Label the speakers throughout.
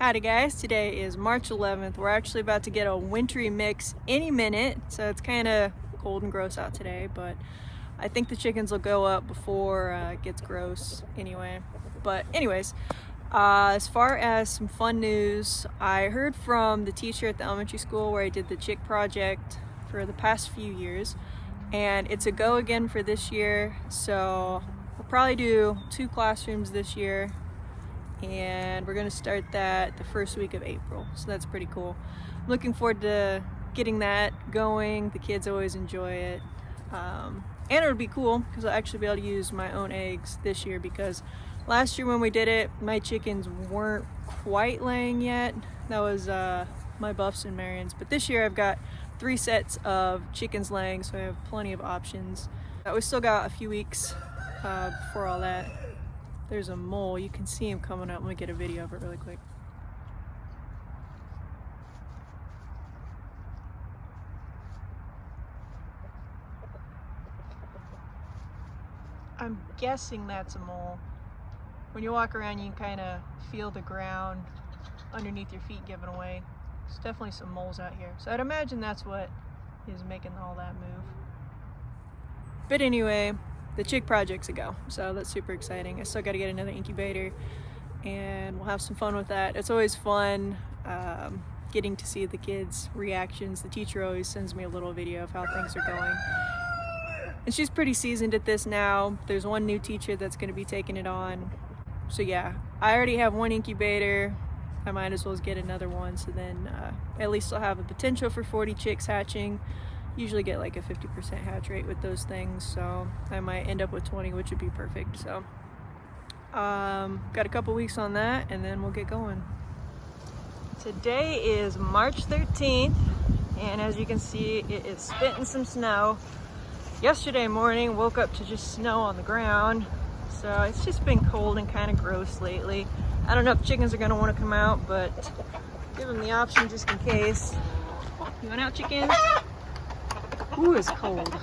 Speaker 1: Howdy guys, today is March 11th. We're actually about to get a wintry mix any minute, so it's kind of cold and gross out today, but I think the chickens will go up before it gets gross anyway. But anyways, as far as some fun news, I heard from the teacher at the elementary school where I did the chick project for the past few years, and it's a go again for this year, so we'll probably do 2 classrooms this year. And we're going to start that the first week of April, so that's pretty cool. I'm looking forward to getting that going. The kids always enjoy it, and it'll be cool because I'll actually be able to use my own eggs this year, because last year when we did it, my chickens weren't quite laying yet. That was my Buffs and Marians, but this year I've got 3 sets of chickens laying, so I have plenty of options. We still got a few weeks before all that. There's a mole, you can see him coming up. Let me get a video of it really quick. I'm guessing that's a mole. When you walk around, you can kind of feel the ground underneath your feet giving away. There's definitely some moles out here. So I'd imagine that's what is making all that move. But anyway, the chick project's a go, so that's super exciting. I still got to get another incubator, and we'll have some fun with that. It's always fun getting to see the kids' reactions. The teacher always sends me a little video of how things are going, and she's pretty seasoned at this now. There's one new teacher that's going to be taking it on, so yeah, I already have 1 incubator. I might as well get another one, so then at least I'll have a potential for 40 chicks hatching. Usually get like a 50% hatch rate with those things, so I might end up with 20, which would be perfect. So got a couple weeks on that, and then we'll get going. Today is March 13th, and as you can see, it is spitting some snow. Yesterday morning woke up to just snow on the ground, so it's just been cold and kind of gross lately. I don't know if chickens are going to want to come out, but give them the option just in case. You want out, chickens? Ooh, it's cold.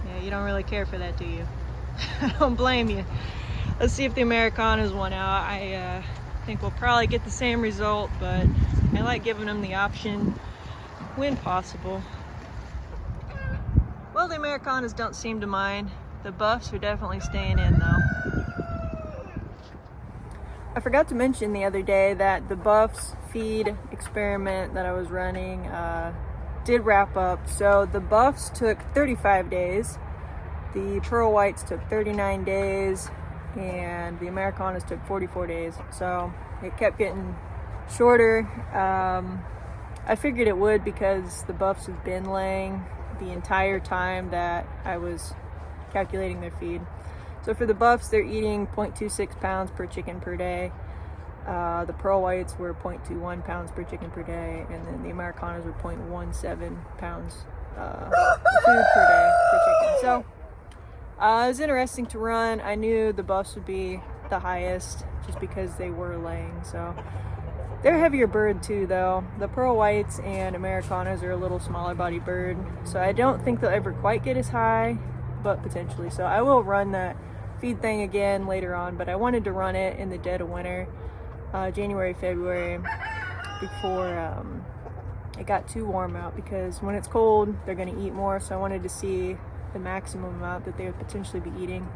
Speaker 1: Yeah, you don't really care for that, do you? I don't blame you. Let's see if the Americanas won out. I think we'll probably get the same result, but I like giving them the option when possible. Well, the Americanas don't seem to mind. The Buffs are definitely staying in, though. I forgot to mention the other day that the Buffs feed experiment that I was running did wrap up. So the Buffs took 35 days, the Pearl Whites took 39 days, and the Americanas took 44 days. So it kept getting shorter. I figured it would, because the Buffs have been laying the entire time that I was calculating their feed. So for the Buffs, they're eating 0.26 pounds per chicken per day. The Pearl Whites were 0.21 pounds per chicken per day, and then the Americanas were 0.17 pounds food per day per chicken. So it was interesting to run. I knew the Buffs would be the highest just because they were laying. So they're a heavier bird too, though. The Pearl Whites and Americanas are a little smaller body bird, so I don't think they'll ever quite get as high, but potentially. So I will run that feed thing again later on, but I wanted to run it in the dead of winter, January, February, before it got too warm out, because when it's cold they're going to eat more, so I wanted to see the maximum amount that they would potentially be eating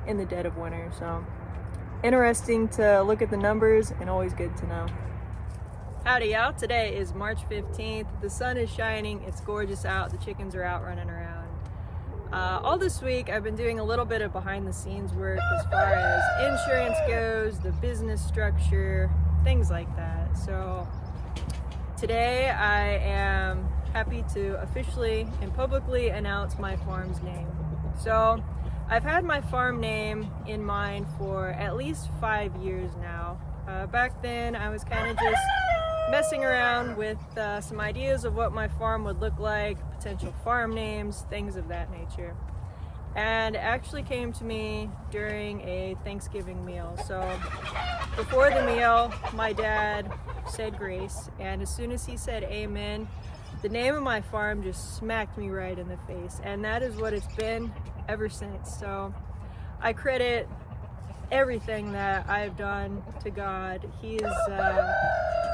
Speaker 1: in the dead of winter. So interesting to look at the numbers, and always good to know. Howdy y'all, today is March 15th. The sun is shining, it's gorgeous out, the chickens are out running around. All this week I've been doing a little bit of behind the scenes work as far as insurance goes, the business structure, things like that. So today I am happy to officially and publicly announce my farm's name. So I've had my farm name in mind for at least 5 years now. Back then I was kind of just messing around with some ideas of what my farm would look like, potential farm names, things of that nature. And it actually came to me during a Thanksgiving meal. So before the meal, my dad said grace, and as soon as he said amen, the name of my farm just smacked me right in the face, and that is what it's been ever since. So I credit everything that I've done to God. He's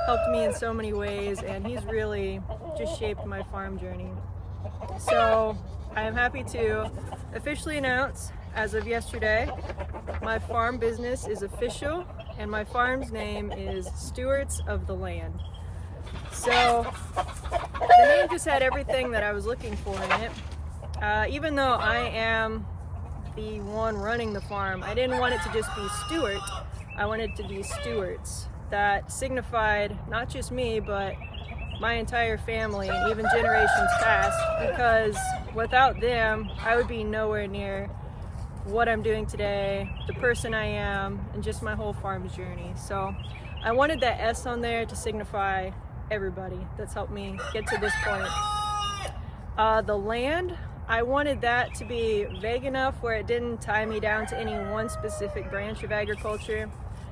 Speaker 1: helped me in so many ways, and he's really just shaped my farm journey. So I am happy to officially announce, as of yesterday, my farm business is official, and my farm's name is Stewards of the Land. So the name just had everything that I was looking for in it. Even though I am the one running the farm, I didn't want it to just be Stewart. I wanted it to be stewards. That signified not just me, but my entire family and even generations past, because without them, I would be nowhere near what I'm doing today, the person I am, and just my whole farm's journey. So I wanted that S on there to signify everybody that's helped me get to this point. The land, I wanted that to be vague enough where it didn't tie me down to any one specific branch of agriculture.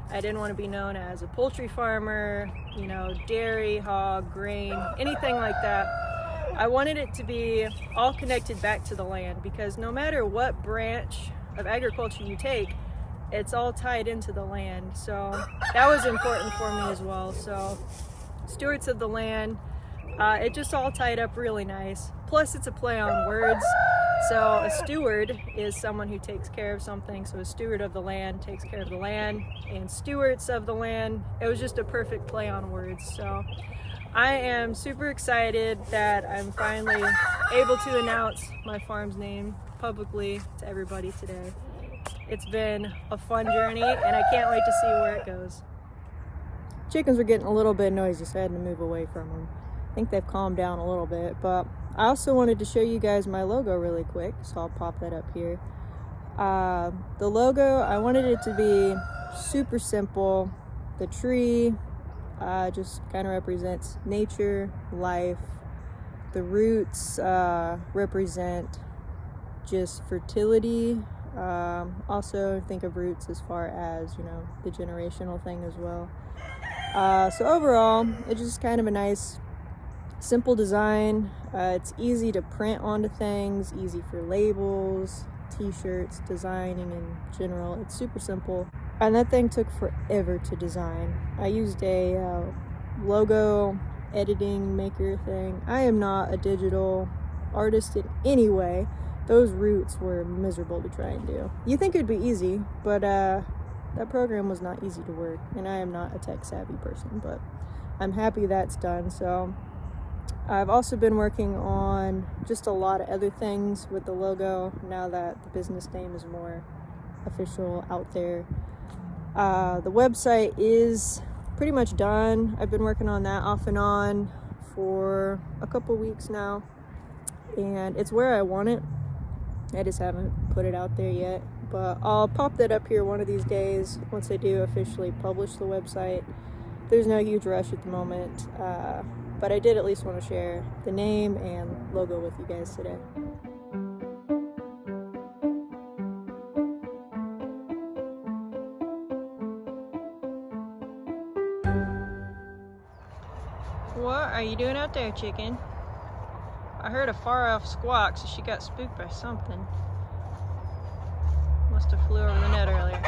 Speaker 1: I didn't want to be known as a poultry farmer, you know, dairy, hog, grain, anything like that. I wanted it to be all connected back to the land, because no matter what branch of agriculture you take, it's all tied into the land. So that was important for me as well. So Stewards of the Land, it just all tied up really nice. Plus it's a play on words. So a steward is someone who takes care of something. So a steward of the land takes care of the land, and stewards of the land, it was just a perfect play on words. So I am super excited that I'm finally able to announce my farm's name publicly to everybody today. It's been a fun journey, and I can't wait to see where it goes. Chickens were getting a little bit noisy, so I had to move away from them. I think they've calmed down a little bit, but I also wanted to show you guys my logo really quick, so I'll pop that up here. The logo, I wanted it to be super simple. The tree just kind of represents nature, life. The roots represent just fertility. Also think of roots as far as, you know, the generational thing as well. So overall, it's just kind of a nice, simple design. It's easy to print onto things, easy for labels, t-shirts, designing in general. It's super simple. And that thing took forever to design. I used a logo editing maker thing. I am not a digital artist in any way. Those roots were miserable to try and do. You think it'd be easy, but that program was not easy to work, and I am not a tech savvy person, but I'm happy that's done. So I've also been working on just a lot of other things with the logo now that the business name is more official out there. The website is pretty much done. I've been working on that off and on for a couple weeks now, and it's where I want it. I just haven't put it out there yet, but I'll pop that up here one of these days once I do officially publish the website. There's no huge rush at the moment, but I did at least want to share the name and logo with you guys today. What are you doing out there, chicken? I heard a far off squawk, so she got spooked by something. Must have flew over the net earlier.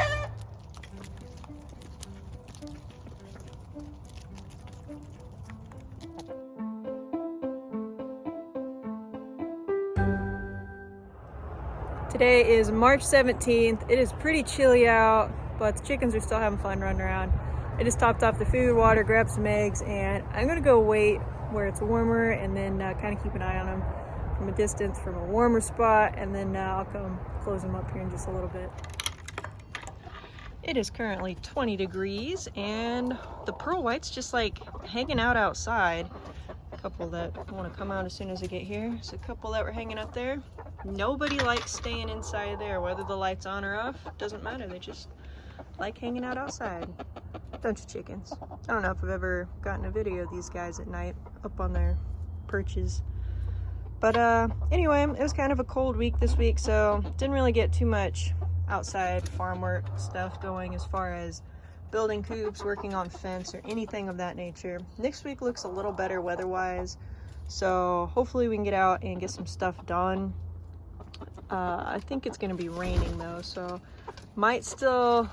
Speaker 1: Today is March 17th. It is pretty chilly out, but the chickens are still having fun running around. I just topped off the food, water, grabbed some eggs, and I'm gonna go wait where it's warmer and then kind of keep an eye on them from a distance from a warmer spot, and then I'll come close them up here in just a little bit. It is currently 20 degrees and the pearl white's just like hanging out outside. A couple that want to come out as soon as I get here. So a couple that were hanging up there. Nobody likes staying inside there, whether the light's on or off, doesn't matter. They just like hanging out outside. Don't you, chickens? I don't know if I've ever gotten a video of these guys at night up on their perches. But anyway, it was kind of a cold week this week, so didn't really get too much outside farm work stuff going as far as building coops, working on fence, or anything of that nature. Next week looks a little better weather-wise, so hopefully we can get out and get some stuff done. I think it's gonna be raining though, so might still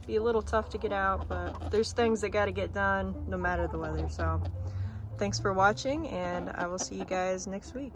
Speaker 1: be a little tough to get out, but there's things that gotta get done no matter the weather. So thanks for watching, and I will see you guys next week.